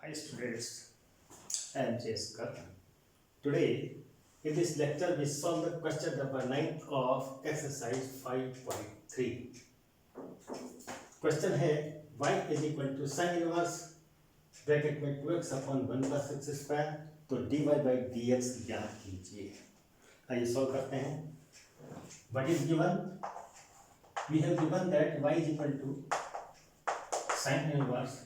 Hi students, I am J.S. Kartan. Today, in this lecture, we solve the question number 9 of exercise 5.3. Question है y is equal to sin inverse bracket में 2x upon 1 plus x square, तो dy by dx ज्ञात कीजिए। आइए solve करते हैं। What is given? We have given that y is equal to sin inverse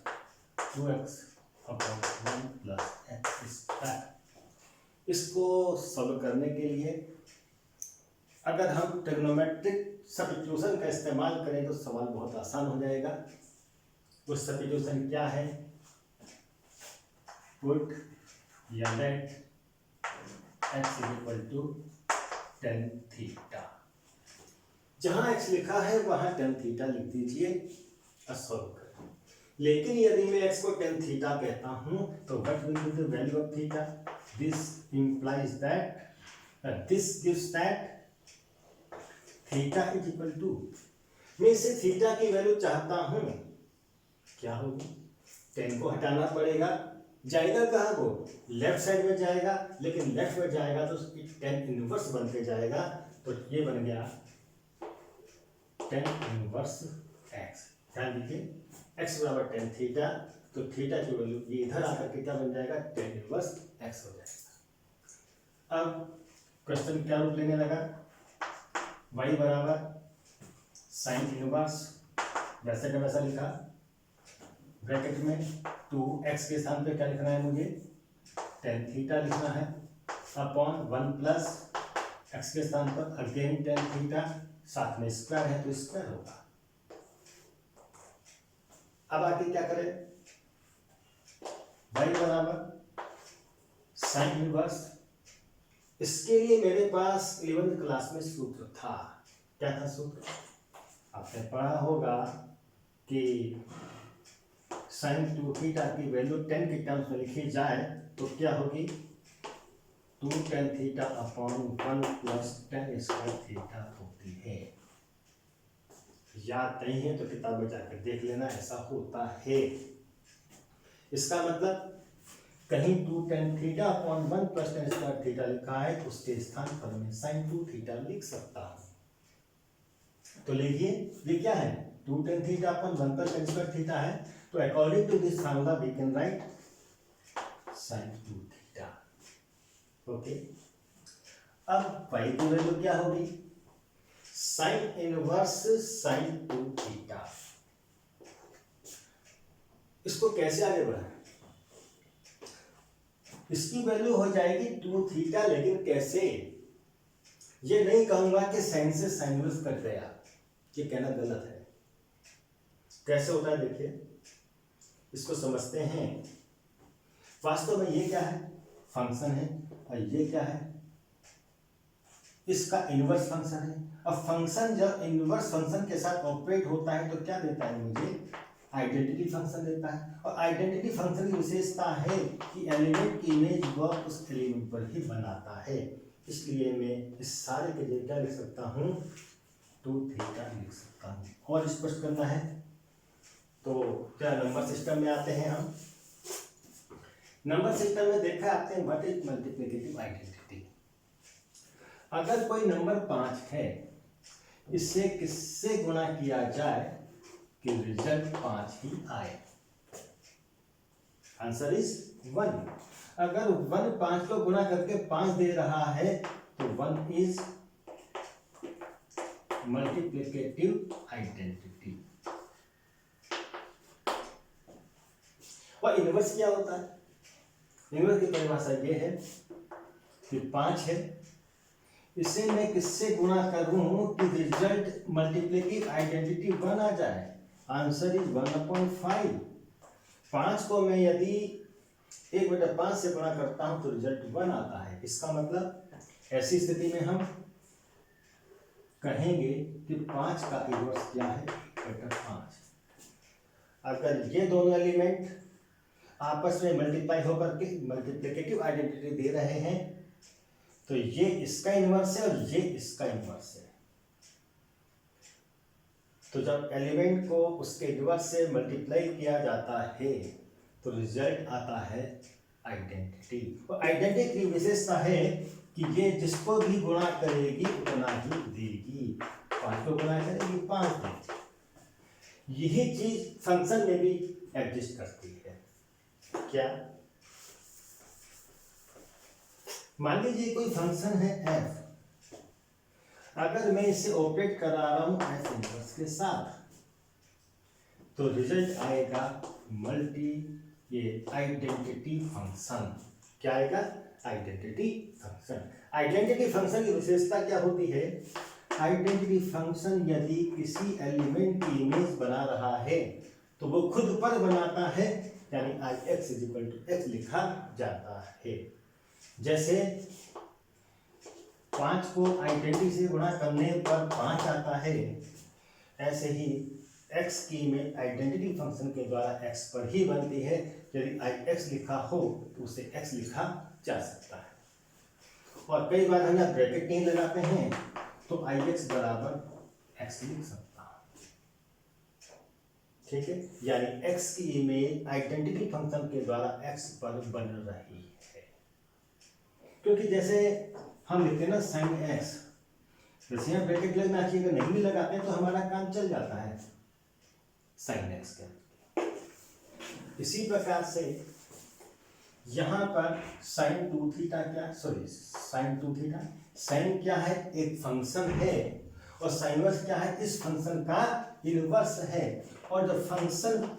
2x upon 1 plus x square. इसको solve करने के लिए अगर हम ट्रिग्नोमेट्रिक सब्स्टिट्यूशन का इस्तेमाल करें तो सवाल बहुत आसान हो जाएगा। वो सब्स्टिट्यूशन क्या है? पुट या let x equal to ten theta. जहां एक्स लिखा है वहां टेन थीटा लिख दीजिए और सॉल्व करें। लेकिन यदि मैं x को tan थीटा कहता हूं तो what will be the value of theta? This implies that this gives that theta is equal to, मैं इसे थीटा की वैल्यू चाहता हूं, क्या होगी? tan को हटाना पड़ेगा, जाएगा कहाँ को? लेफ्ट साइड में जाएगा, लेकिन लेफ्ट में जाएगा तो tan इनवर्स बनते जाएगा, तो ये बन गया tan इनवर्स x। ध्यान दीजिए x बराबर टेन थीटा, तो थीटा की वैल्यू ये इधर आकर के क्या बन जाएगा? टेन इनवर्स x हो जाएगा। अब क्वेश्चन क्या रूप लेने लगा? y बराबर साइन इनवर्स, वैसे का वैसा लिखा, ब्रैकेट में 2x के स्थान पे क्या लिखना है मुझे? टेन थीटा लिखना है, अपॉन 1 प्लस x के स्थान पर अगेन टेन थीटा, साथ में स्क्वायर है तो स्क्वायर होगा। अब आगे क्या करें? y बराबर साइन इनवर्स, इसके लिए मेरे पास 11th क्लास में सूत्र था। क्या था सूत्र? आपने पढ़ा होगा कि साइन 2 थीटा की वैल्यू 10 के टर्म्स में लिखी जाए तो क्या होगी? 2 tan theta upon 1 plus tan square theta होती है। याद नहीं है तो किताब में जाकर देख लेना, ऐसा होता है। इसका मतलब कहीं 2 tan theta upon 1 plus tan square theta लिखा है तो उसके स्थान पर मैं sin 2 थीटा लिख सकता हूं। तो लिखिए, ये क्या है? 2 tan theta upon 1 plus tan square theta है, तो according to this formula we can write sin 2 theta. Okay, अब y की वैल्यू क्या होगी? Sine inverse sine 2 theta. इसको कैसे आगे बढ़ाएं? इसकी वैल्यू हो जाएगी 2 थीटा, लेकिन कैसे? ये नहीं कहूंगा कि साइन से साइन इनवर्स कट गया, ये कहना गलत है। कैसे होता है देखिए, इसको समझते हैं। वास्तव में ये क्या है? फंक्शन है, और ये क्या है? इसका इनवर्स फंक्शन है। अब फंक्शन जब इनवर्स फंक्शन के साथ ऑपरेट होता है तो क्या देता है मुझे? आइडेंटिटी फंक्शन देता है। और आइडेंटिटी फंक्शन की विशेषता है कि एलिमेंट की इमेज वह उस एलिमेंट पर ही बनाता है। इसलिए मैं इस सारे के लिए क्या लिख सकता हूँ? 2 थीटा लिख सकता हूँ। और स्पष्ट करना है तो क्या नंबर सिस्टम में आते हैं हम। नंबर सिस्टम में देखा आपने व्हाट इज मल्टीप्लिकेटिव आइडेंटिटी। अगर कोई नंबर 5 है, इससे किससे गुणा किया जाए कि रिजल्ट 5 ही आए? Answer is 1। अगर 1 5 को गुणा करके 5 दे रहा है तो 1 इज मल्टीप्लिकेटिव आइडेंटिटी। और इनवर्स क्या होता है? इनवर्स की परिभाषा ये है कि 5 है, इसे मैं किससे गुणा करूं कि रिजल्ट मल्टीप्लिकेटिव आइडेंटिटी 1 आ जाए? Answer is 1/5। 5 को मैं यदि 1/5 से गुणा करता हूं तो रिजल्ट 1 आता है। इसका मतलब ऐसी स्थिति में हम कहेंगे कि 5 का इनवर्स क्या है? 1/5। अगर ये दोनों एलिमेंट आपस में मल्टीप्लाई होकर के मल्टीप्लिकेटिव आइडेंटिटी दे रहे हैं तो ये इसका इनवर्स है और ये इसका इनवर्स है। तो जब एलिमेंट को उसके इनवर्स से मल्टीप्लाई किया जाता है तो रिजल्ट आता है आइडेंटिटी। और आइडेंटिटी की विशेषता है कि ये जिसको भी गुणा करेगी उतना ही देगी। 5 को गुणा करेगी 5 देगी। यही चीज फंक्शन में भी एग्जिस्ट करती है। क्या? मान लीजिए कोई फंक्शन है f, अगर मैं इसे ऑपरेट करा रहा हूं f इनवर्स के साथ, तो रिजल्ट आएगा मल्टी ये आइडेंटिटी फंक्शन। क्या आएगा? Identity function. आइडेंटिटी फंक्शन की विशेषता क्या होती है? आइडेंटिटी फंक्शन यदि किसी एलिमेंट की इमेज बना रहा है तो वो खुद पर बनाता है, यानी ix = x लिखा जाता है। जैसे 5 को आइडेंटिटी से गुणा करने पर 5 आता है, ऐसे ही x की इमेज आइडेंटिटी फंक्शन के द्वारा x पर ही बनती है। यदि ix लिखा हो तो उसे x लिखा जा सकता है। और कई बार हम यहाँ ब्रैकेट नहीं लगाते हैं तो ix = x लिख सकता हूँ। ठीक है, यानी x की इमेज आइडेंटिटी फंक्शन के द्वारा x पर बन रही है। क्योंकि जैसे हम लिखते हैं ना sin x, वैसे यहाँ ब्रैकेट लगना चाहिए, अगर नहीं भी लगाते हैं तो हमारा काम चल जाता है sin x का। इसी प्रकार से यहाँ पर sin 2θ क्या, सॉरी sin 2θ, sin क्या है? एक फंक्शन है, और sin वर्स क्या है? इस फंक्शन का इनवर्स है। और जब फंक्शन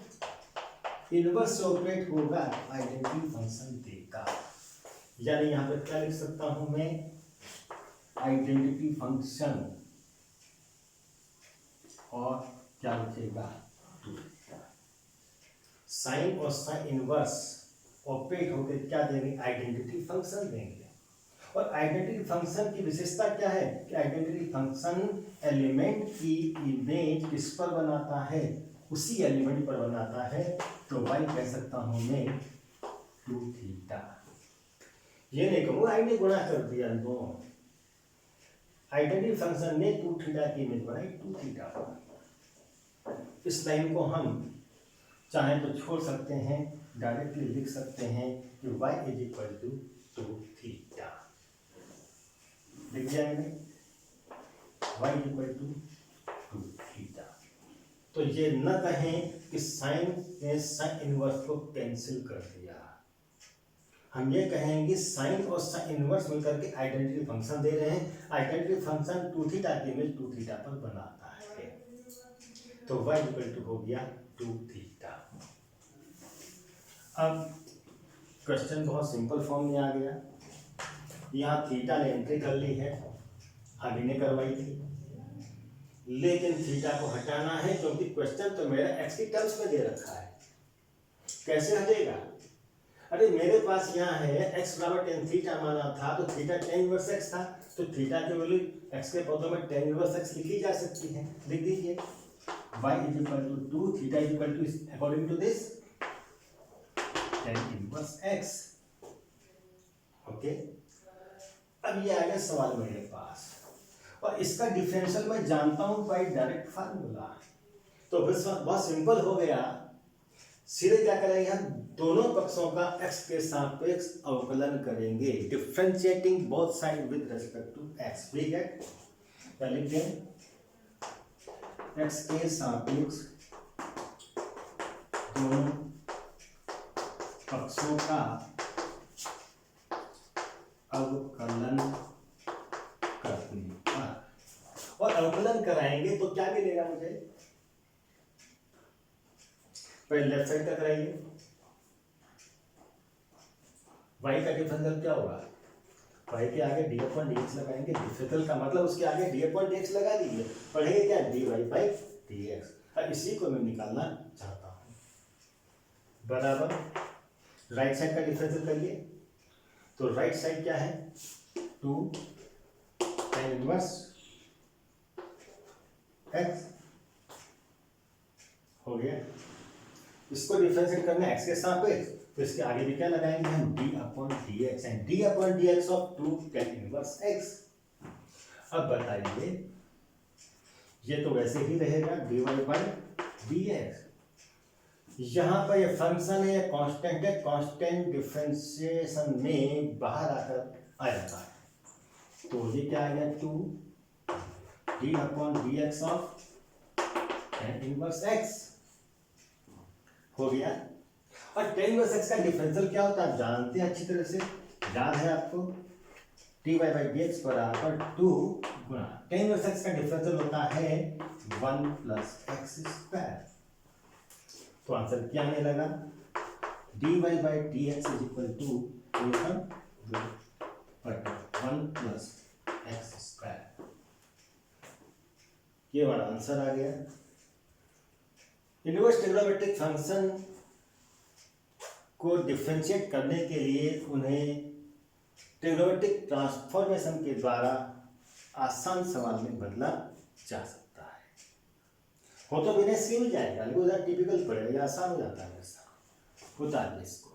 इनवर्स से ऑपरेट होगा आइडेंटिटी फंक्शन देगा। यानी यहाँ पर क्या लिख सकता हूं मैं? आइडेंटिटी फंक्शन, और क्या लिखेगा? 2θ। साइन और साइन इनवर्स ऑपरेट होकर क्या देंगे? आइडेंटिटी फंक्शन देंगे। और आइडेंटिटी फंक्शन की विशेषता क्या है कि आइडेंटिटी फंक्शन एलिमेंट की इमेज किस पर बनाता है? उसी एलिमेंट पर बनाता है। तो y कह सकता हूं मैं 2θ। ये नहीं कहूँगा आई ने गुणा कर दिया दोनों। आइडेंटिटी फंक्शन ने 2θ की इमेज बनाई 2θ पर। इस लाइन को हम चाहे तो छोड़ सकते हैं, डायरेक्टली लिख सकते हैं कि y = 2θ। लिख जाएंगे y = 2θ। तो ये न कहें कि साइन ने साइन इनवर्स को कैंसिल कर दिया। हम ये कहेंगे साइन और साइन इनवर्स मिलकर के आइडेंटिटी फंक्शन दे रहे हैं। आइडेंटिटी फंक्शन 2θ की इमेज 2θ पर बनाता है। तो y = हो गया 2θ। अब क्वेश्चन बहुत सिंपल फॉर्म में आ गया। यहाँ थीटा ने एंट्री कर ली है, हम ही ने करवाई थी, लेकिन थीटा को हटाना है क्योंकि क्वेश्चन तो मेरा x की टर्म्स में दे रखा है। कैसे हटेगा? अरे मेरे पास यहाँ है x = tan थीटा माना था, तो थीटा tan इनवर्स x था, तो थीटा की वैल्यू x के पदों में tan इनवर्स x लिखी जा सकती है। लिख दीजिए y = 2, theta = according to this tan inverse x। Okay, अब ये आ गया सवाल मेरे पास, और इसका डिफरेंशियल मैं जानता हूं बाय डायरेक्ट फार्मूला। तो फिर बहुत सिंपल हो गया। सीधे क्या करेंगे? हम दोनों पक्षों का x के सापेक्ष अवकलन करेंगे, differentiating both side with respect to x। ठीक है, क्या लिखते हैं? x के सापेक्ष दोनों पक्षों का अवकलन करने पर, और अवकलन कराएंगे तो क्या मिलेगा मुझे? पहले लेफ्ट साइड का कराइए। y का डिफरेंशियल क्या होगा? y के आगे d/dx लगाएंगे। डिफरेंशियल का मतलब उसके आगे d/dx लगा दीजिए, पढ़ेंगे क्या? dy/dx। अब इसी को मैं निकालना चाहता हूं, बराबर राइट साइड का डिफरेंशियल करिए। तो राइट साइड क्या है? 2 tan इनवर्स x हो गया। इसको डिफरेंशिएट करना है x के सापेक्ष, तो इसके आगे भी क्या लगाएंगे हम? d/dx, and d/dx of 2 tan inverse x। अब बताइए, ये तो वैसे ही रहेगा dy/dx, यहाँ पर ये फंक्शन है, कांस्टेंट है, कांस्टेंट डिफरेंशिएशन में बाहर आकर आ जाता है। तो ये क्या आ गया, 2d/dx of tan inverse x हो गया। और tan इनवर्स x का डिफरेंशियल क्या होता है आप जानते हैं अच्छी तरह से, याद है आपको, dy/dx बराबर 2 गुणा tan इनवर्स x का डिफरेंशियल होता है 1 + x²। तो आंसर क्या आने लगा, dy/dx = 1 + x²। ये वाला आंसर आ गया। इनवर्स ट्रिग्नोमेट्रिक फंक्शन को डिफरेंशिएट करने के लिए उन्हें ट्रिग्नोमेट्रिक ट्रांसफॉर्मेशन के द्वारा आसान सवाल में बदला जा सकता है। हो तो बिना इसके मिल जाएगा, लेकिन टिपिकल पड़ेगा, आसान हो जाता है, वैसा होता है इसको।